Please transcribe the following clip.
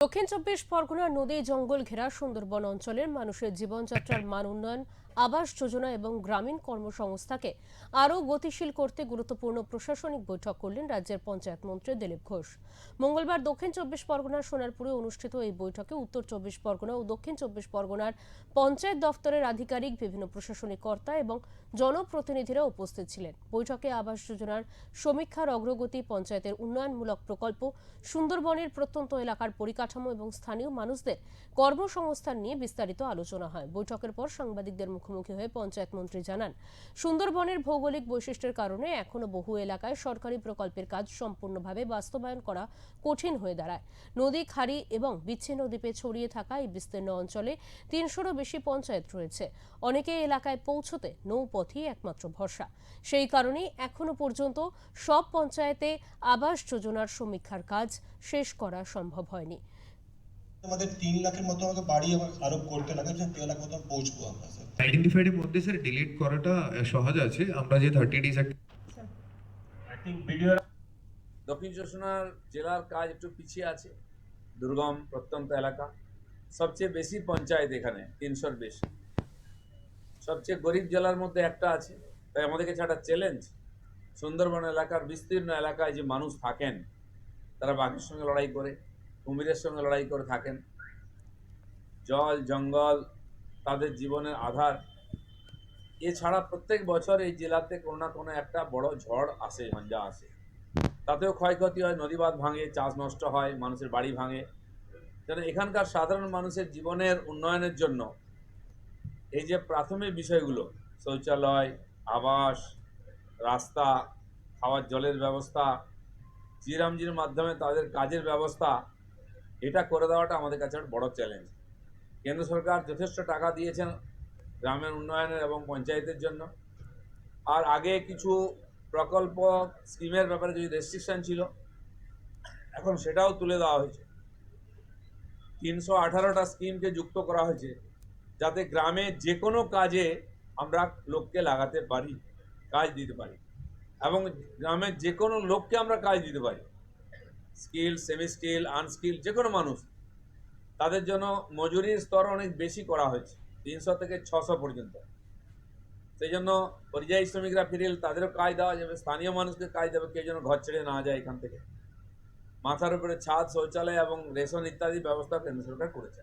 দক্ষিণ চব্বিশ পরগনার নদী জঙ্গল ঘেরা সুন্দরবন অঞ্চলের মানুষের জীবনযাত্রার মান উন্নয়ন, আবাস যোজনা এবং গ্রামীণ কর্মসংস্থানকে আরও গতিশীল করতে গুরুত্বপূর্ণ প্রশাসনিক বৈঠক করলেন রাজ্যের পঞ্চায়েত মন্ত্রী দিলীপ ঘোষ। মঙ্গলবার দক্ষিণ চব্বিশ পরগনার সোনারপুরে অনুষ্ঠিত এই বৈঠকে উত্তর চব্বিশ পরগনা ও দক্ষিণ চব্বিশ পরগনার পঞ্চায়েত দফতরের আধিকারিক, বিভিন্ন প্রশাসনিক কর্তা এবং জনপ্রতিনিধিরা উপস্থিত ছিলেন। বৈঠকে আবাস যোজনার সমীক্ষার অগ্রগতি, পঞ্চায়েতের উন্নয়নমূলক প্রকল্প, সুন্দরবনের প্রত্যন্ত এলাকার পরিকাঠামো এবং স্থানীয় মানুষদের কর্মসংস্থান নিয়ে বিস্তারিত আলোচনা হয়। বৈঠকের পর সাংবাদিকদের মুখোমুখি হয়ে পঞ্চায়েত মন্ত্রী জানান, সুন্দরবনের ভৌগোলিক বৈশিষ্ট্যের কারণে এখনো বহু এলাকায় সরকারি প্রকল্পের কাজ সম্পূর্ণভাবে বাস্তবায়ন করা কঠিন হয়ে দাঁড়ায়। নদী, খাড়ি এবং বিচ্ছিন্ন দ্বীপে ছড়িয়ে থাকা এই বিস্তীর্ণ অঞ্চলে ৩০০রও বেশি পঞ্চায়েত রয়েছে। অনেকে এলাকায় পৌঁছতে নৌপথই একমাত্র ভরসা। সেই কারণেই এখনো পর্যন্ত সব পঞ্চায়েতে আবাস যোজনার সমীক্ষার কাজ শেষ করা সম্ভব হয়নি। আমাদের 3 লাখের মতো আমাদের বাড়ি আরো করতে লাগে, 3 লাখ মতো পৌঁছবো আমরা স্যার। আইডেন্টিফাইড এর মধ্যে স্যার ডিলিট করাটা সহজ আছে। আমরা যে 30 ডেজ আই থিংক ভিডিও দক্ষিণ চব্বিশ জেলার কাজ একটু পিছিয়ে আছে। দুর্গম প্রত্যন্ত এলাকা, সবচেয়ে বেশি পঞ্চায়েত এখানে 300-র বেশি। সবচেয়ে গরিব জেলার মধ্যে একটা আছে। তাই আমাদের কাছে একটা চ্যালেঞ্জ, সুন্দরবন এলাকার বিস্তীর্ণ এলাকায় যে মানুষ থাকেন, তারা বাঘের সঙ্গে লড়াই করে, কুমিরের সঙ্গে লড়াই করে থাকেন। জল জঙ্গল তাদের জীবনের আধার। এছাড়া প্রত্যেক বছর এই জেলাতে কোনো না কোনো একটা বড় ঝড় আসে, ঝঞ্ঝা আসে, তাতেও ক্ষয়ক্ষতি হয়, নদীবাঁধ ভাঙে, চাষ নষ্ট হয়, মানুষের বাড়ি ভাঙে। যেন এখানকার সাধারণ মানুষের জীবনের উন্নয়নের জন্য এই যে প্রাথমিক বিষয়গুলো, শৌচালয়, আবাস, রাস্তা, খাওয়ার জলের ব্যবস্থা, জিরামজির মাধ্যমে তাদের কাজের ব্যবস্থা, এটা করে দেওয়াটা আমাদের কাছে একটা বড় চ্যালেঞ্জ। কেন্দ্র সরকার যথেষ্ট টাকা দিয়েছেন গ্রামের উন্নয়নের এবং পঞ্চায়েতের জন্য। আর আগে কিছু প্রকল্প স্কিমের ব্যাপারে যদি রেস্ট্রিকশন ছিল, এখন সেটাও তুলে দেওয়া হয়েছে। 318টা স্কিমকে যুক্ত করা হয়েছে, যাতে গ্রামে যে কোনো কাজে আমরা লোককে লাগাতে পারি, কাজ দিতে পারি, এবং গ্রামের যে কোনো লোককে আমরা কাজ দিতে পারি। স্কিল, সেমি স্কিল, আনস্কিল, যে কোনো মানুষ, তাদের জন্য মজুরির স্তর অনেক বেশি করা হয়েছে, 300 থেকে 600 পর্যন্ত। সেই জন্য পরিযায়ী শ্রমিকরা ফিরে এলে তাদেরও কাজ দেওয়া যাবে, স্থানীয় মানুষকে কাজ দেবে, কেউ যেন ঘর ছেড়ে না যায় এখান থেকে। মাথার উপরে ছাদ, শৌচালয় এবং রেশন ইত্যাদি ব্যবস্থা কেন্দ্র সরকার করেছে।